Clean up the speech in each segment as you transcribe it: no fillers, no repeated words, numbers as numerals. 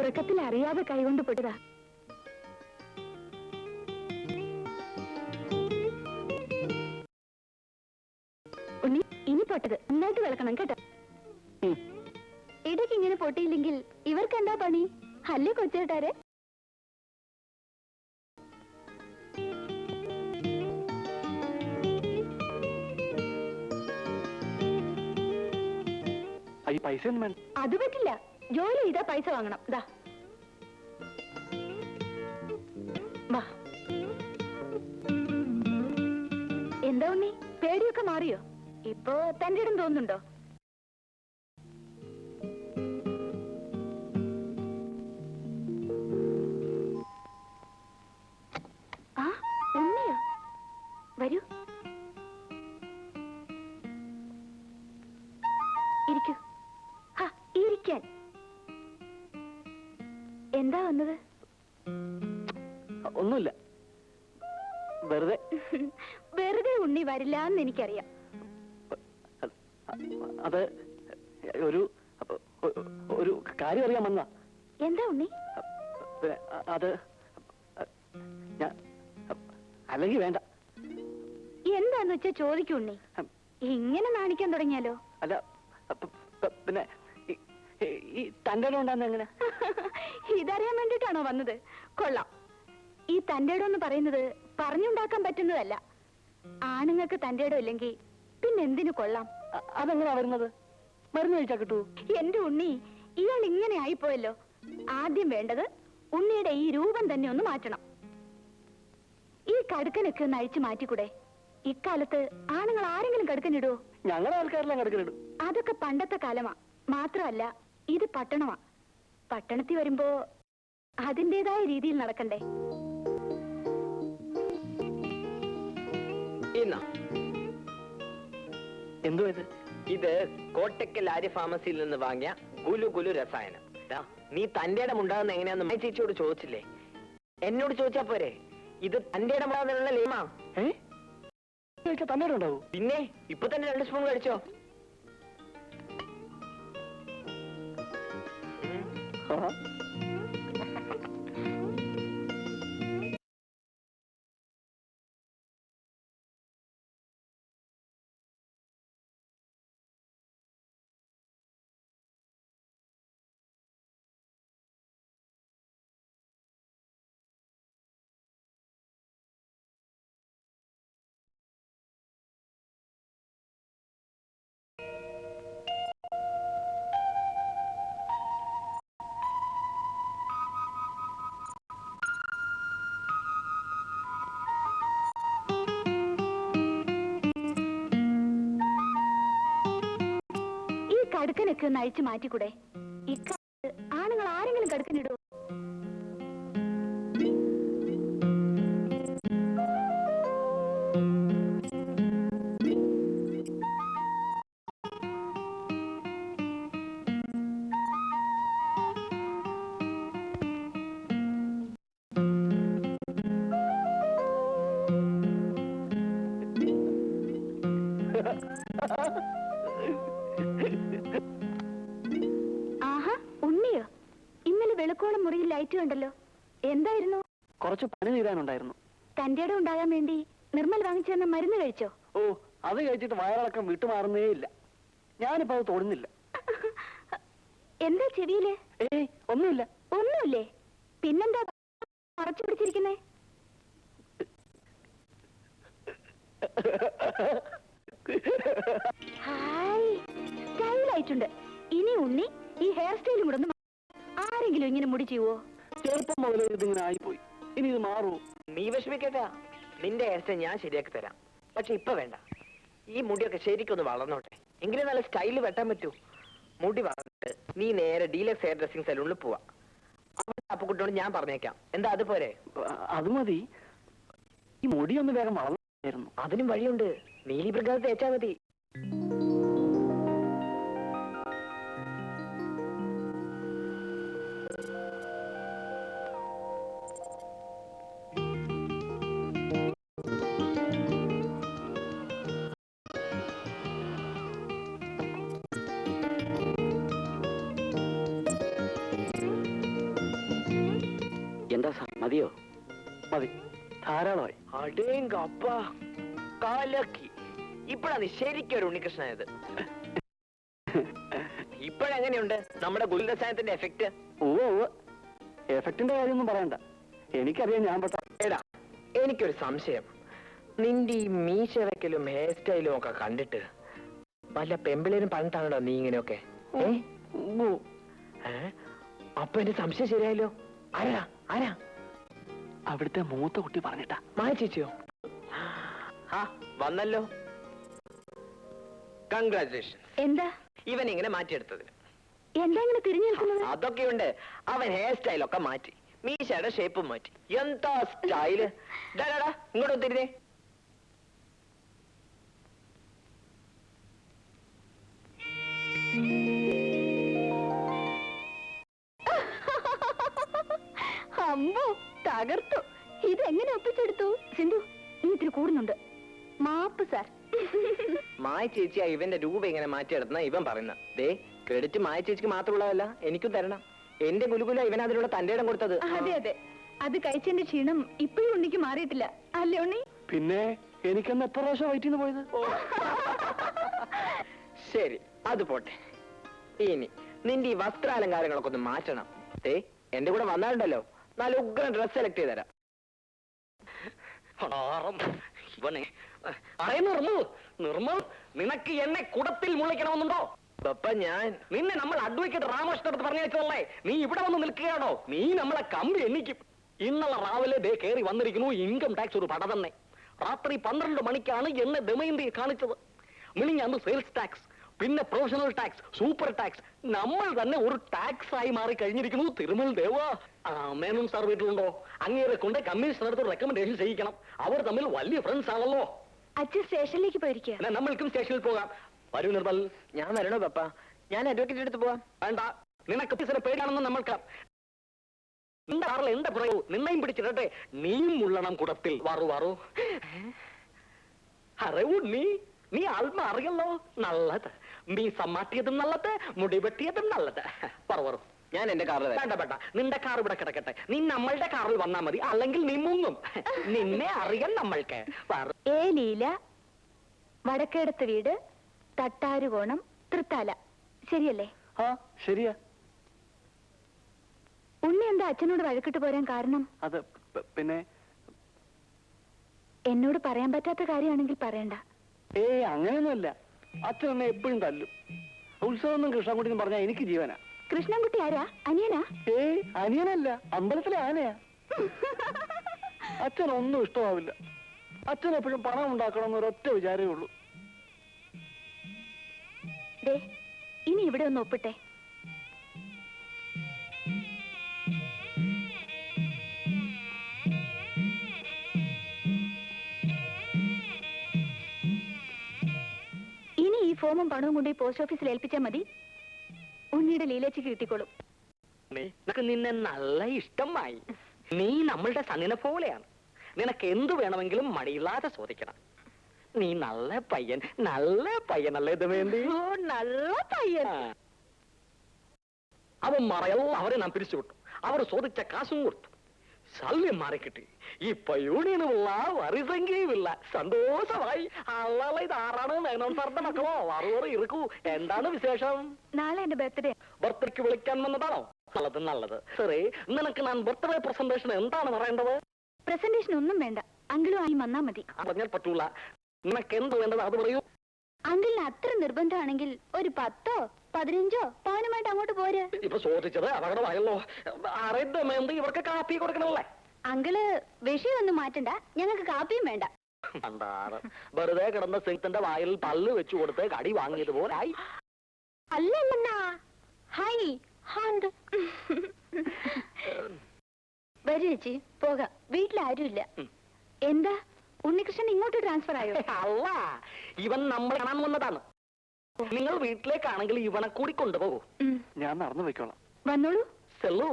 ഉറക്കത്തിൽ അറിയാതെ കൈകൊണ്ട് പൊട്ടതാ. ഉണ്ണി, ഇനി പൊട്ടത് നന്നായിട്ട് വിളക്കണം കേട്ടോ. ഇടയ്ക്ക് ഇങ്ങനെ പൊട്ടിയില്ലെങ്കിൽ ഇവർക്ക് എന്താ പണി? അല്ലേ കൊച്ചേട്ടാരെ? അത് പറ്റില്ല. ജോലി ചെയ്താ പൈസ വാങ്ങണം. ദാ വാ. എന്താ ഉണ്ണി, പേടിയൊക്കെ മാറിയോ? ഇപ്പോ തന്റെ ഇടം തോന്നുന്നുണ്ടോ? ആ, ഉണ്ണിയോ? വരൂ, ഇരിക്കൂ. ഇരിക്കാൻ എന്താ വന്നത്? ഒന്നുമില്ല, വെറുതെ. വെറുതെ ഉണ്ണി വരില്ല എന്ന് എനിക്കറിയാം. അത് ഒരു കാര്യം അറിയാൻ വന്ന. എന്താ ഉണ്ണി? അത് അല്ലെങ്കിൽ വേണ്ട. എന്താന്ന് വെച്ചാ ചോദിക്കൂ ഉണ്ണി. ഇങ്ങനെ നാണിക്കാൻ തുടങ്ങിയാലോ? അല്ല, പിന്നെ ഈ തന്റെ ഇടം ഉണ്ടാകുന്ന എങ്ങനെ? ഇതറിയാൻ വേണ്ടിട്ടാണോ വന്നത്? കൊള്ളാം. ഈ തന്റെ ഇടം എന്ന് പറയുന്നത് പറഞ്ഞുണ്ടാക്കാൻ പറ്റുന്നതല്ല. ആണുങ്ങൾക്ക് തന്റെ ഇടം ഇല്ലെങ്കിൽ പിന്നെ എന്തിനു കൊള്ളാം? അതെങ്ങനെയാ വരുന്നത്? മരുന്ന് കഴിച്ചാ കിട്ടൂ? എന്റെ ഉണ്ണി, ഇയാൾ ഇങ്ങനെ ആയിപ്പോയല്ലോ. ആദ്യം വേണ്ടത് ഉണ്ണിയുടെ ഈ രൂപം തന്നെ ഒന്ന് മാറ്റണം. ഈ കടുക്കനൊക്കെ ഒന്ന് അഴിച്ചു മാറ്റിക്കൂടെ? ഇക്കാലത്ത് ആണുങ്ങൾ ആരെങ്കിലും കടുക്കനിടുവോ? ഞങ്ങളുടെ ആൾക്കാരെല്ലാം കടുക്കനിടും. അതൊക്കെ പണ്ടത്തെ കാലമാ. മാത്രമല്ല, ഇത് പട്ടണമാ. പട്ടണത്തിൽ വരുമ്പോ അതിൻ്റെതായ രീതിയിൽ നടക്കണ്ടേ? എന്തോ ഇത് കോട്ടക്കൽ ആര്യ ഫാർമസിയിൽ നിന്ന് വാങ്ങിയ ഗുലു ഗുലു രസായനം. നീ തന്റെ ഇടം ഉണ്ടാകുന്ന എങ്ങനെയാന്ന് ചേച്ചിയോട് ചോദിച്ചില്ലേ? എന്നോട് ചോദിച്ചാ പോരെ? ഇത് തന്റെ ഇടം ഉണ്ടാകുന്നുള്ള ലേമാ. തന്നെ ഉണ്ടാവൂ? പിന്നെ ഇപ്പൊ തന്നെ 2 സ്പൂൺ കഴിച്ചോ? കടുക്കനൊക്കെ ഒന്ന് അഴിച്ചു മാറ്റിക്കൂടെ? ഇക്കാലത്ത് ആണുങ്ങൾ ആരെങ്കിലും കടുക്കനിടുവോ? ആഹാ, ഉണ്ണിയോ? ഇന്നലെ വെളുക്കോളം മുറിയിൽ ലൈറ്റ് കണ്ടല്ലോ. എന്തായിരുന്നു? കുറച്ച് പണി തീരാനുണ്ടായിരുന്നു. തന്റെ ഇടം ഉണ്ടാകാൻ വേണ്ടി നിർമ്മൽ വാങ്ങിച്ചു തന്ന മരുന്ന് കഴിച്ചോ? ഓ, അത് കഴിച്ചിട്ട് വയറിളക്കം വിട്ടുമാറുന്നേ ഇല്ല. ഞാനിപ്പോ അത് തൊടുന്നില്ല. എന്താ ചെവിയില്? ഏയ്, ഒന്നുമില്ല. ഒന്നുമില്ലേ? പിന്നെന്താ മറച്ചു പിടിച്ചിരിക്കുന്നേ? ഹായ്, സ്റ്റൈലായിട്ടുണ്ട്. ഇനി ഉണ്ണി ഈ ഹെയർ സ്റ്റൈലും കൂടെ ആരെങ്കിലും ഇങ്ങനെ മുടി ചെയ്യുവോ? ചെറുപ്പം മുതലേ ഇതിങ്ങനെ ആയിപ്പോയി. ഇനി ഇത് മാറുമോ? നീ വിഷമിക്കട്ടാ, നിന്റെ ഹെയർ സ്റ്റൈൽ ഞാൻ ശരിയാക്കി തരാം. പക്ഷെ ഇപ്പൊ വേണ്ട. ഈ മുടിയൊക്കെ ശരിക്കൊന്ന് വളർന്നോട്ടെ, എങ്കിലും നല്ല സ്റ്റൈല് വെട്ടാൻ പറ്റൂ. മുടി വളർന്നിട്ട് നീ നേരെ ഡീലക്സ് ഹെയർ ഡ്രസ്സിംഗ് സലൂണിൽ പോവാ. അവിടെ അപ്പുകുട്ടിയോട് ഞാൻ പറഞ്ഞേക്കാം. എന്താ അതുപോലെ? അത് മതി. ഈ മുടി ഒന്ന് വേഗം വളർന്നു. അതിനും വഴിയുണ്ട്. നീലി പ്രകാശം തേച്ചാ മതി. മതിയോ? മതി, ധാരാളമായി. അടേങ്കപ്പ കാലക്കി. ഇപ്പഴാണ് ശരിക്കും ഒരു ഉണ്ണികൃഷ്ണനായത്. ഇപ്പോഴെങ്ങനെയുണ്ട് നമ്മുടെ ഗുരുരസായനത്തിന്റെ എഫക്റ്റ്? ഓ, എഫക്റ്റിന്റെ കാര്യമൊന്നും പറയണ്ട. എനിക്കറിയാം ഞാൻ പെട്ട. എടാ, എനിക്കൊരു സംശയം. നിന്റെ ഈ മീശ വെക്കലും ഹെയർ സ്റ്റൈലും ഒക്കെ കണ്ടിട്ട് വല്ല പെമ്പിളേരും പറഞ്ഞിട്ടാണോ നീ ഇങ്ങനെയൊക്കെ? അപ്പൊ എന്റെ സംശയം ശരിയായല്ലോ. ആരാ ആരാ? അവിടുത്തെ മൂത്ത കുട്ടി പറഞ്ഞിട്ടാ. മായ ചേച്ചിയോ? ആ വന്നല്ലോ. കൺഗ്രാറ്റുലേഷൻ. എന്താ ഇവൻ ഇങ്ങനെ മാറ്റിയെടുത്തതിന്. എന്താ ഇങ്ങനെ തിരിഞ്ഞു നിൽക്കുന്നത്? അതൊക്കെയുണ്ട്. അവൻ ഹെയർ സ്റ്റൈലൊക്കെ മാറ്റി, മീശയുടെ ഷേപ്പും മാറ്റി. എന്താ സ്റ്റൈല്! ഇങ്ങോട്ട് തിരിഞ്ഞേ. അമ്പോ, തകർത്തു. ഇതെങ്ങനെ ഒപ്പിച്ചെടുത്തു? സിന്ധു, നീ ഇത്തിരി കൂടുന്നുണ്ട്. മാപ്പ് സാർ. മായ ചേച്ചിയാ ഇവന്റെ രൂപ ഇങ്ങനെ മാറ്റിയെടുക്കുന്ന ഇവൻ പറയുന്ന. ദേ, ക്രെഡിറ്റ് മായ ചേച്ചിക്ക് മാത്രമുള്ളതല്ല, എനിക്കും തരണം. എന്റെ ഗുലുകുല ഇവൻ അതിലുള്ള തന്റെ ഇടം കൊടുത്തത്. അതെ അതെ, അത് കഴിച്ചതിന്റെ ക്ഷീണം ഇപ്പോഴും ഉണ്ണിക്ക് മാറിയിട്ടില്ല അല്ലേ ഉണ്ണി? പിന്നെ എനിക്കെന്ന് എത്ര പ്രാവശ്യം വയറ്റിന്ന് പോയത്? ശരി, അത് പോട്ടെ. ഇനി നിന്റെ ഈ വസ്ത്രാലങ്കാരങ്ങളൊക്കെ ഒന്ന് മാറ്റണം. ദേ, എന്റെ കൂടെ വന്നാലുണ്ടല്ലോ, നല്ല ഉഗ്രൻ ഡ്രസ് സെലക്ട് ചെയ്ത് തരാം. നിർമ്മൽ, നിനക്ക് എന്നെ കുടത്തിൽ മുളയ്ക്കണമെന്നുണ്ടോ? പപ്പ, ഞാൻ നിന്നെ നമ്മൾ അഡ്വക്കേറ്റ് രാമകൃഷ്ണടുത്ത് പറഞ്ഞു വെച്ചതല്ലേ? നീ ഇവിടെ വന്ന് നിൽക്കുകയാണോ? നീ നമ്മളെ കമ്പി എണ്ണിക്കും. ഇന്നലെ രാവിലെ ദേ കയറി വന്നിരിക്കുന്നു ഇൻകം ടാക്സ് ഒരു പട തന്നെ. രാത്രി 12 മണിക്കാണ് എന്നെ ദമയന്തി കാണിച്ചത്. മിനിഞ്ഞാന്ന് സെയിൽസ് ടാക്സ്, പിന്നെ പ്രൊഫഷണൽ ടാക്സ്, സൂപ്പർ ടാക്സ്. നമ്മൾ തന്നെ ഒരു ടാക്സ് ആയി മാറി കഴിഞ്ഞിരിക്കുന്നു. തിരുമൽ ദേവ, മേനോൻ സാർ വീട്ടിലുണ്ടോ? അങ്ങേരെ കൊണ്ട് കമ്മീഷണർക്ക് റെക്കമെൻഡേഷൻ ചെയ്യിക്കണം. അവർ തമ്മിൽ വലിയ ഫ്രണ്ട്സ് ആണല്ലോ. അച്ഛൻ സ്റ്റേഷനിലേക്ക് പോയിരിക്കുക. നമ്മൾക്കും സ്റ്റേഷനിൽ പോകാം. വരൂ നിർമ്മൽ. ഞാൻ വരണോ പപ്പ? ഞാൻ അഡ്വക്കേറ്റ് അടുത്ത് പോവാം. വേണ്ട, നിനക്ക് ഓഫീസിനെ പേടിയാണെന്ന് നമ്മൾക്ക്. നിന്റെ കാറിൽ എന്റെ പറയൂ, നിന്നെയും പിടിച്ചിട്ടെ. നീയും ഉള്ളണം കുടത്തിൽ. വാറു വാറു. അറിവൂ, നീ ആത്മ അറിയല്ലോ. നല്ലത്. മീസ മാറ്റിയതും നല്ലത്, മുടി വെട്ടിയതും നല്ലത്. പറവറു. ഞാൻ എന്റെ കാറിൽ വേണ്ട വേണ്ട, നിന്റെ കാർ ഇവിടെ കിടക്കട്ടെ. നീ നമ്മളുടെ കാറിൽ വന്നാ മതി, അല്ലെങ്കിൽ നീ മുങ്ങും. നിന്നെ അറിയാൻ നമ്മൾക്ക്. ഏ ലീല, വടക്കേടത്ത് വീട്, തട്ടാരുകോണം, തൃത്താല. ശരിയല്ലേ? ആ ശരിയാ. ഉണ്ണി എന്താ അച്ഛനോട് വഴക്കിട്ട് പോരാൻ കാരണം? അത് പിന്നെ എന്നോട് പറയാൻ പറ്റാത്ത കാര്യമാണെങ്കിൽ പറയണ്ട. അങ്ങനെയൊന്നുമല്ല. അച്ഛൻ എന്നെ എപ്പോഴും തല്ലും. ഉത്സവം കൃഷ്ണൻകുട്ടി പറഞ്ഞാൽ എനിക്ക് ജീവനാ. കൃഷ്ണൻകുട്ടി ആരാ? അനിയനാ? അനിയനല്ല, അമ്പലത്തിലെ ആനയാ. അച്ഛനൊന്നും ഇഷ്ടമാവില്ല. അച്ഛൻ എപ്പോഴും പണം ഉണ്ടാക്കണം എന്നൊരൊറ്റ വിചാരമേ ഉള്ളൂ. ഇനി ഇവിടെ ഒന്ന് ഒപ്പിട്ടെ. ഇനി ഈ ഫോമും പണവും കൊണ്ട് ഈ പോസ്റ്റ് ഓഫീസിൽ ഏൽപ്പിച്ചാൽ മതി. ഉണ്ണിയുടെ ലീലേച്ചിക്ക് കിട്ടിക്കോളും. നിന്നെ നല്ല ഇഷ്ടമായി. നീ നമ്മളുടെ സണ്ണിനെ പോലെയാണ്. നിനക്ക് എന്തു വേണമെങ്കിലും മടിയില്ലാതെ ചോദിക്കണം. നീ നല്ല പയ്യനല്ലേ ദമയന്തി? നല്ല പയ്യൻ. അവൻ മറയല്ല, അവരെ നാം പിരിച്ചുവിട്ടു. അവർ ചോദിച്ച കാശും കൊടുത്തു. ശല്യം മാറിക്കിട്ടി. ഇപ്പൊ യൂണിയനുമില്ല, വറിസംഖ്യയുമില്ല. സന്തോഷമായി. അല്ല, ഇതാറാണ് മേനോൻ സാറിന്റെ മക്കളോ? വറുവറ് ഇറുക്കൂ. എന്താണ് വിശേഷം? നാളെ എന്റെ ബർത്ത്ഡേ. ബർത്ത്ഡേക്ക് വിളിക്കാൻ വന്നതാണോ? നല്ലത്. സാറേ, നിനക്ക് ഞാൻ ബർത്ത്ഡേ പ്രസന്റേഷൻ എന്താണ് പറയേണ്ടത്? പ്രസന്റേഷൻ ഒന്നും വേണ്ട, അങ്കിളും ആയി വന്നാ മതി. പറഞ്ഞാൽ പറ്റൂല. നിനക്ക് എന്ത് വേണ്ടത് അത് പറയൂ. അങ്കിളിന് അത്ര നിർബന്ധമാണെങ്കിൽ ഒരു 10ഓ 15ഓ പവനുമായിട്ട് അങ്ങോട്ട് പോര്. ഇപ്പൊ ചോദിച്ചത് അപകടമായല്ലോ. അറിയന്തമേന്ത് ഇവർക്ക് കാപ്പി കൊടുക്കണമല്ലേ? അങ്കിള് വിഷയമൊന്നും മാറ്റണ്ട, ഞങ്ങൾക്ക് കാപ്പിയും വേണ്ട. വെറുതെ കിടന്ന സിംഗത്തിന്റെ വായിൽ പല്ല് വെച്ചു കൊടുത്ത് കടി വാങ്ങിയതുപോലെ ആയി. അല്ലല്ലെന്നാ ഹൈ ഹാൻഡ്. വരൂ ചേച്ചി, പോകാം. വീട്ടിലാരുമില്ല. എന്താ ഉണ്ണികൃഷ്ണൻ ഇങ്ങോട്ട് ട്രാൻസ്ഫർ ആയോ? അല്ല, ഇവൻ നമ്മൾ കാണാൻ വന്നതാണ്. നിങ്ങൾ വീട്ടിലേക്കാണെങ്കിൽ ഇവനെ കൂടി കൊണ്ടുപോകൂ. ഞാൻ നടന്നു പോയിക്കോളാം. വന്നോളൂ. ചെല്ലു,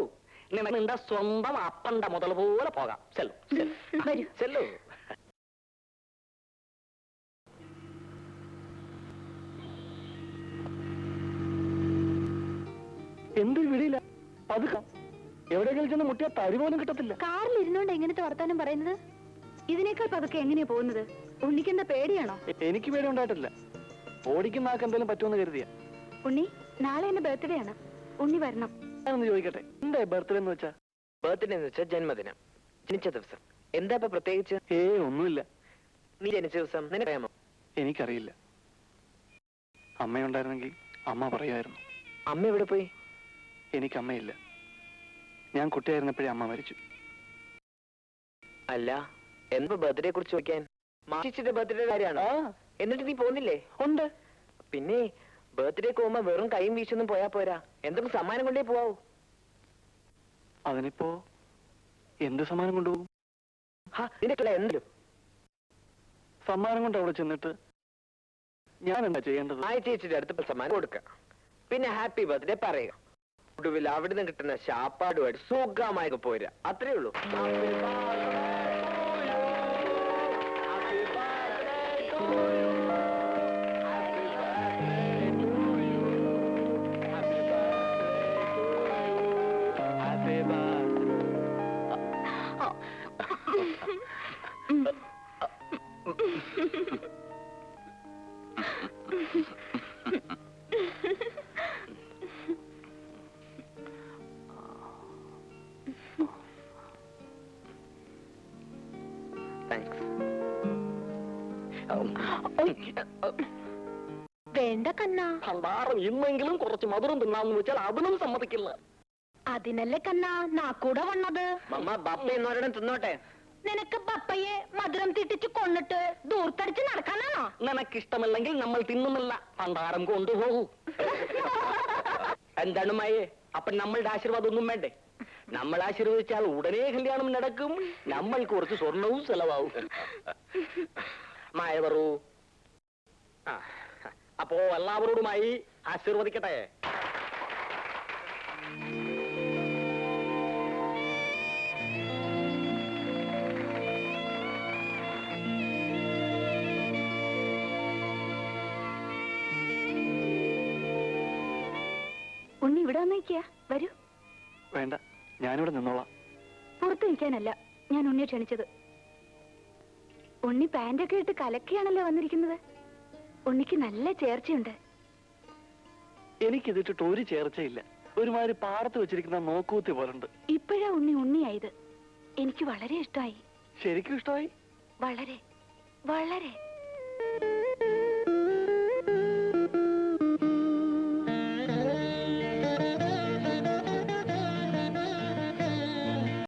നിന്റെ സ്വന്തം അപ്പന്റെ മുതൽ പോലെ പോകാം. ചെല്ലു വരൂ. ചെല്ലു. എന്തൊരു വിടിയില്ല. പതുക്കാം. എവിടെയെങ്കിലും ചെന്ന് മുട്ടിയാൽ തരി പോലും കിട്ടത്തില്ല. കാറിൽ ഇരുന്നോണ്ട് എങ്ങനത്തെ വർത്താനം പറയുന്നത്? ഇതിനേക്കാൾ പതുക്കെ എങ്ങനെയാ പോകുന്നത്? ഉണ്ണിക്കെന്താ പേടിയാണോ? എനിക്ക് പേടി ഉണ്ടായിട്ടില്ല. ഓടിക്കുന്ന ആൾക്ക് എന്തെങ്കിലും പറ്റുമെന്ന് കരുതിയ. ഉണ്ണി, നാളെ എന്റെ ബർത്ത്ഡേ ആണ്. ഉണ്ണി വരണം. ഞാനൊന്ന് ചോദിക്കട്ടെ, എന്താ ബർത്ത്ഡേ എന്ന് വെച്ചാ? ബർത്ത്ഡേ എന്ന് വെച്ചാൽ ജന്മദിനം, ജനിച്ച ദിവസം. എന്താ ഇപ്പൊ പ്രത്യേകിച്ച്? ഒന്നുമില്ല. നീ ജനിച്ച ദിവസം നിനക്കറിയാമോ? എനിക്കറിയില്ല. അമ്മയുണ്ടായിരുന്നെങ്കിൽ അമ്മ പറയുമായിരുന്നു. അമ്മ എവിടെ പോയി? എനിക്ക് അമ്മയില്ല. ഞാൻ കുട്ടിയായിരുന്നപ്പോഴേ അമ്മ മരിച്ചു. അല്ല, എന്താ ബർത്ത്ഡേ കുറിച്ച് ചോദിക്കാൻ? മാറ്റിച്ചിട്ട് ബർത്ത്ഡേ കാര്യമാണോ? എന്നിട്ട് നീ പോകുന്നില്ലേ? ഉണ്ട്. പിന്നെ ബർത്ത്ഡേക്ക് പോകുമ്പോ വെറും കൈയും വീശൊന്നും പോയാ പോരാ, എന്തെങ്കിലും സമ്മാനം കൊണ്ടേ പോവാവൂ. അതിനിപ്പോ എന്ത് സമ്മാനം കൊണ്ടുപോകും? നിനക്കുള്ള എന്തെങ്കിലും സമ്മാനം കൊണ്ട് അവിടെ ചെന്നിട്ട് ഞാൻ എന്താ ചെയ്യേണ്ടത്? ആ ചേച്ചിയുടെ അടുത്ത് സമ്മാനം കൊടുക്ക, പിന്നെ ഹാപ്പി ബർത്ത്ഡേ പറയുക. ഒടുവിൽ അവിടുന്ന് കിട്ടുന്ന ശാപ്പാടുമായിട്ട് സുഖമായി പോരാ, അത്രേ ഉള്ളൂ. വേണ്ട കണ്ണാ. ഭണ്ഡാരം ഇന്നെങ്കിലും കുറച്ച് മധുരം തിന്നാന്ന് വെച്ചാൽ അതിനും സമ്മതിക്കില്ല. അതിനല്ലേ കണ്ണാ നാക്കൂടെ വന്നത്. മമ്മ ബപ്പ എന്നോരം തിന്നോട്ടെ. നിനക്ക് പപ്പയെ മധുരം തിട്ടിച്ച് കൊന്നിട്ട് ദൂർത്തടിച്ച് നടക്കാനാണോ? നിനക്കിഷ്ടമല്ലെങ്കിൽ നമ്മൾ തിന്നുന്നില്ല, ഭണ്ഡാരം കൊണ്ടുപോകൂ. എന്താണ് മായേ, അപ്പൊ നമ്മളുടെ ആശീർവാദം ഒന്നും വേണ്ടേ? നമ്മൾ ആശീർവദിച്ചാൽ ഉടനെ കല്യാണം നടക്കും, നമ്മൾക്ക് കുറച്ച് സ്വർണവും ചെലവാവും. മായ പറൂ. അപ്പോ എല്ലാവരോടുമായി ആശീർവദിക്കട്ടെ. ഉണ്ണി ഇവിടെ വന്നിരിക്കുക. വരൂ. വേണ്ട, ഞാനിവിടെ നിന്നോളാം. പുറത്ത് നിൽക്കാനല്ല ഞാൻ ഉണ്ണിയെ ക്ഷണിച്ചത്. ഉണ്ണി പാൻറ്റൊക്കെ ഇട്ട് കലക്കിയാണല്ലോ വന്നിരിക്കുന്നത്. ഉണ്ണിക്ക് നല്ല ചേർച്ചയുണ്ട്. എനിക്കിതിട്ടിട്ട് ഒരു ചേർച്ചയില്ല. ഒരുമാതിരി പാടത്ത് വെച്ചിരിക്കുന്ന നോക്കൂത്തി പോലുണ്ട്. ഇപ്പോഴാ ഉണ്ണി ഉണ്ണിയായത്. എനിക്ക് വളരെ ഇഷ്ടമായി. ശരിക്കും ഇഷ്ടമായി? വളരെ വളരെ.